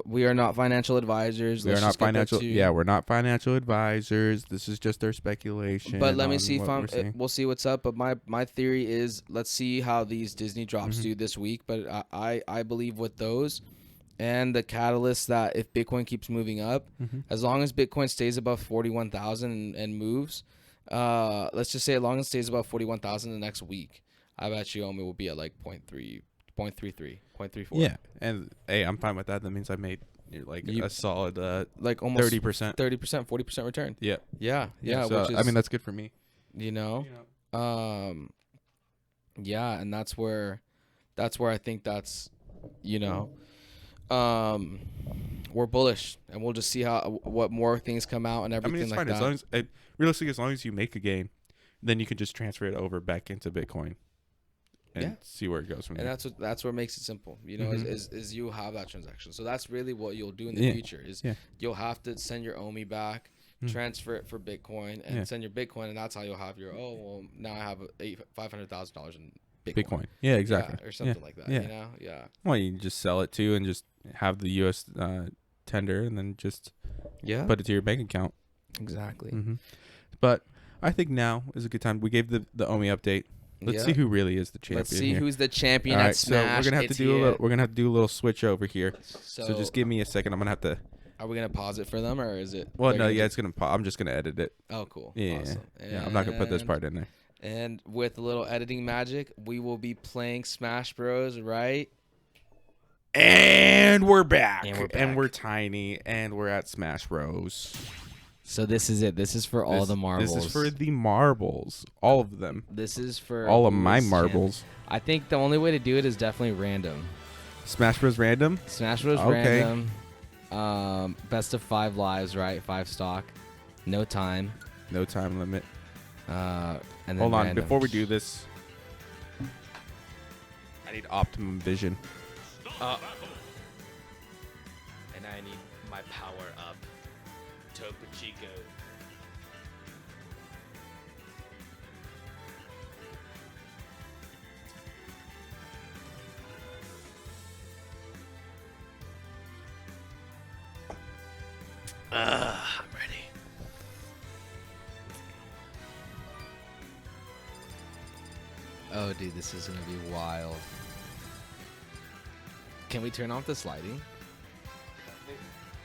We are not financial advisors. We're not financial advisors. This is just our speculation. But let me see if we'll see what's up. But my theory is, let's see how these Disney drops do this week. But I believe with those and the catalyst that if Bitcoin keeps moving up, as long as Bitcoin stays above 41,000 and moves, let's just say as long as it stays above 41,000 the next week, I bet you Omi will be at like 0.33, 0.34. Yeah, and hey, I'm fine with that. That means I made a solid like almost 30%, 40% return. Yeah. So, which is, I mean, that's good for me. And that's where I think that's we're bullish, and we'll just see what more things come out and everything. I mean, it's fine that. As long as realistically, as long as you make a gain, then you can just transfer it over back into Bitcoin. And see where it goes from there. And that's what makes it simple, is you have that transaction. So that's really what you'll do in the future is you'll have to send your OMI back, transfer it for Bitcoin, and send your Bitcoin, and that's how you'll have your now I have $500,000 in Bitcoin. Yeah, exactly. Or something like that. Yeah. Well, you can just sell it too, and just have the U.S. Tender, and then just put it to your bank account. Exactly. But I think now is a good time. We gave the OMI update. Let's see who really is the champion. Let's see who's the champion at Smash. So we're gonna have to do a little switch over here. So just give me a second. I'm gonna have to. Are we gonna pause it for them, or is it? Well, no, it's gonna. I'm just gonna edit it. Oh, cool. Yeah, awesome. I'm not gonna put this part in there. And with a little editing magic, we will be playing Smash Bros. Right? And we're back. And we're tiny, and we're at Smash Bros. So this is it. This is for all the marbles. This is for the marbles. All of them. This is for all of my marbles. I think the only way to do it is definitely random. Smash Bros. Random? Smash Bros. Random. Best of 5 lives, right? 5 stock. No time. No time limit. And then hold on. random. Before we do this, I need optimum vision. And I need my power up. Topo Chico. I'm ready. Oh, dude, this is gonna be wild. Can we turn off this lighting?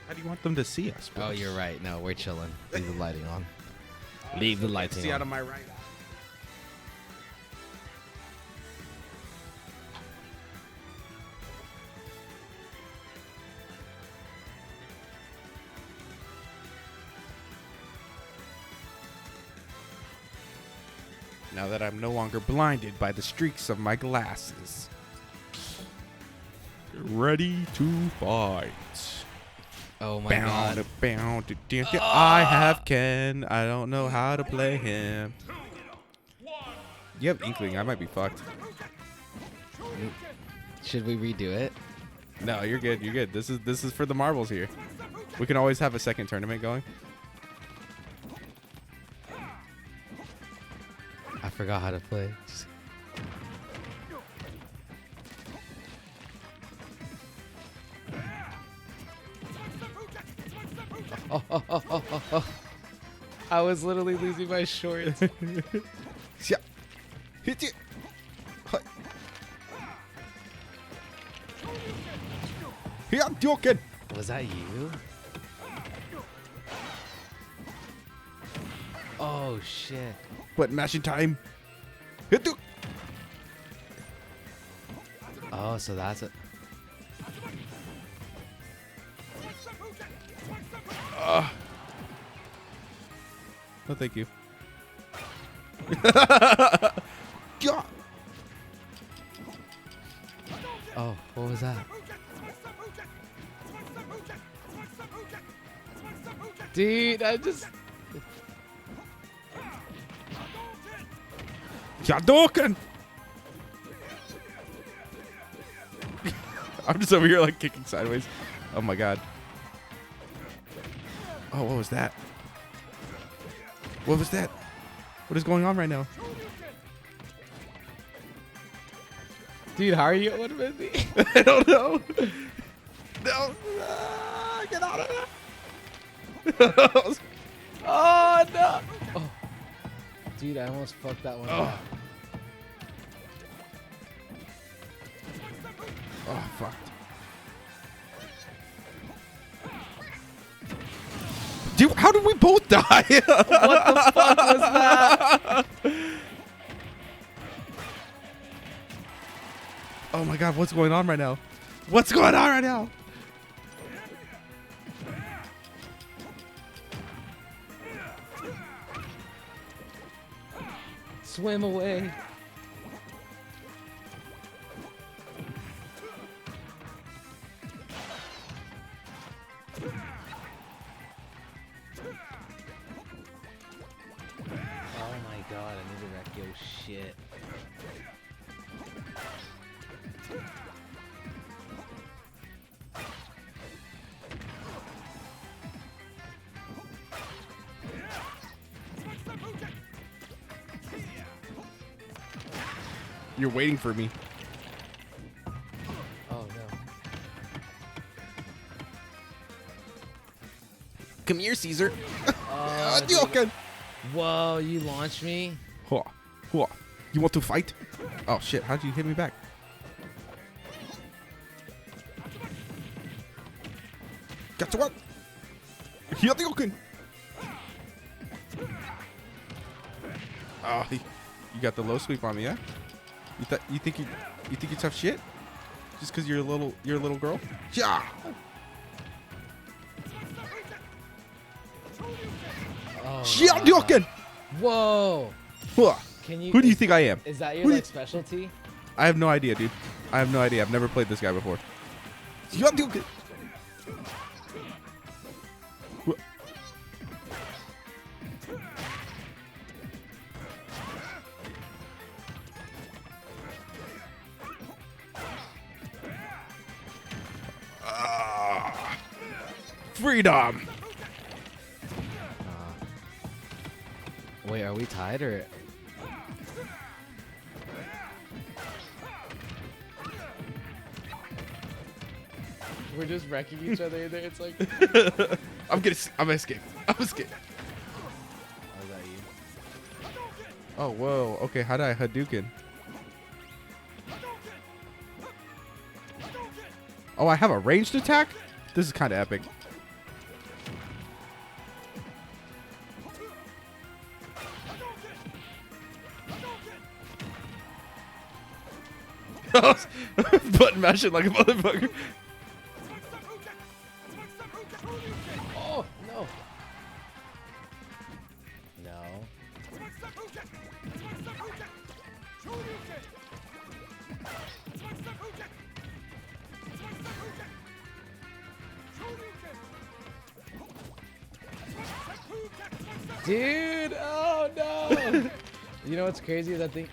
How do you want them to see us, bro? Oh, you're right. No, we're chilling. Leave the lighting on. Leave the lighting on. See out of my right eye. Now that I'm no longer blinded by the streaks of my glasses. Ready to fight. Oh my god. I have Ken. I don't know how to play him. You have Inkling. I might be fucked. Should we redo it? No, you're good. You're good. This is for the marbles here. We can always have a second tournament going. I forgot how to play. Oh. I was literally losing my shorts. Yeah. Hit it. Here, I'm joking. Was that you? Oh shit. But mashing time. Hit it. Oh, so that's it. No, thank you. Oh, what was that? Dude, I just... Hadouken! I'm just over here like kicking sideways. Oh my god. Oh, what was that? What was that? What is going on right now? Dude, how are you at 150? I don't know. No. Get out of there. Oh, no. Oh. Dude, I almost fucked that one up. Oh, fuck. Dude, how did we both die? What the fuck was that? Oh my god, what's going on right now? What's going on right now? Swim away. Oh my god, I need to wreck your shit. You're waiting for me. Oh no. Come here, Caesar. Dude. Whoa, you launched me? Hua, hua. You want to fight? Oh shit, how'd you hit me back? Got to what? Hadouken. Oh, you got the low sweep on me, yeah? You think you tough shit? Just because you're a little girl? Yeah. Oh, Hadouken. whoa. Hua. Can you? Who do you think I am? Is that your like specialty? I have no idea, dude. I have no idea. I've never played this guy before. Hadouken. Freedom. Wait, are we tied or? We're just wrecking each other in there. It's like. I'm escape. I'm escape. Oh, is that you? Oh, whoa. Okay, how did I Hadouken? Oh, I have a ranged attack? This is kind of epic. Button mashing like a motherfucker. Oh no! No. Dude, oh no! You know what's crazy is I think.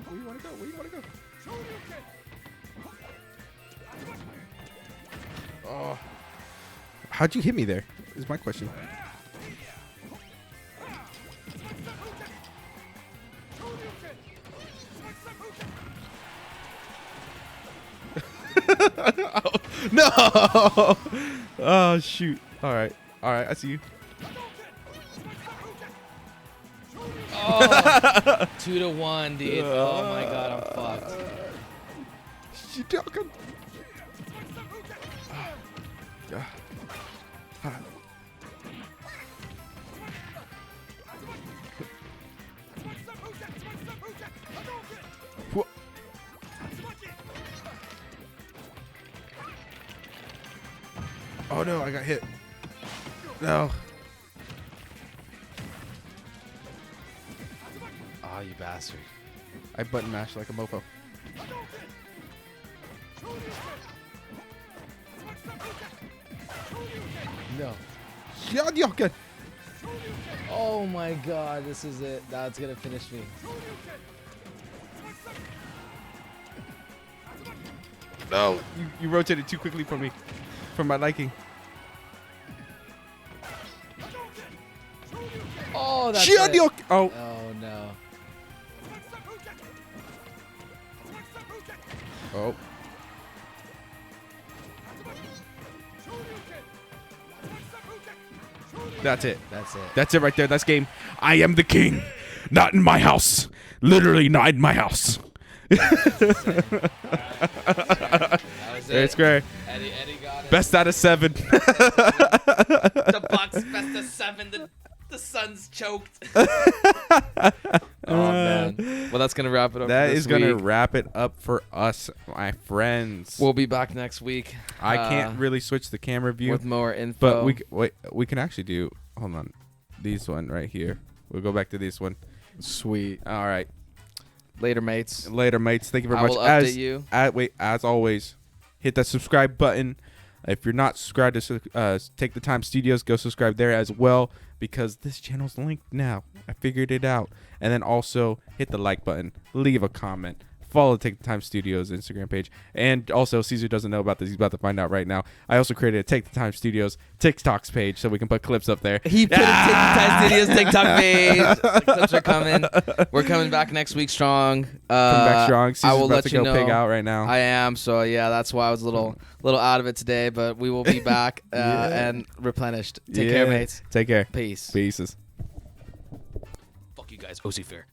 Where you want to go? Where you want to go? Oh. How'd you hit me there? Is my question. Oh, no! Oh, shoot. All right. All right. I see you. Oh, 2-1, dude. Oh my god, I'm fucked. you talking? Oh no, I got hit. No. Oh, you bastard. I button mashed like a mofo. No. Shoryuken. Oh my god, this is it. That's gonna finish me. No. You rotated too quickly for me. For my liking. Oh, that's it. Oh. Oh no. Oh. That's it. That's it. That's it right there. That's game. I am the king. Not in my house. Literally not in my house. That was it. It's great. Eddie got it. Best out of 7. The Bucks best of 7. The Suns choked. Oh man. Well, that's gonna wrap it up. That for this is gonna week. wrap it up for us, my friends. We'll be back next week. I can't really switch the camera view with more info. but we can actually do. Hold on, these one right here. We'll go back to this one. Sweet. All right. Later, mates. Later, mates. Thank you very I much. will update you. As always, hit that subscribe button. If you're not subscribed to Take the Time Studios, go subscribe there as well, because this channel's linked now. I figured it out. And then also hit the like button, leave a comment, follow Take the Time Studios Instagram page. And also, Caesar doesn't know about this. He's about to find out right now. I also created a Take the Time Studios TikToks page so we can put clips up there. He put a Take the Time Studios TikTok page. The clips are coming. We're coming back next week strong. Come back strong. Caesar's I will about let to you go know. pig out right now. I am. So yeah, that's why I was a little out of it today. But we will be back and replenished. Take care, mates. Take care. Peace. Pieces. Fuck you guys. OC Fair.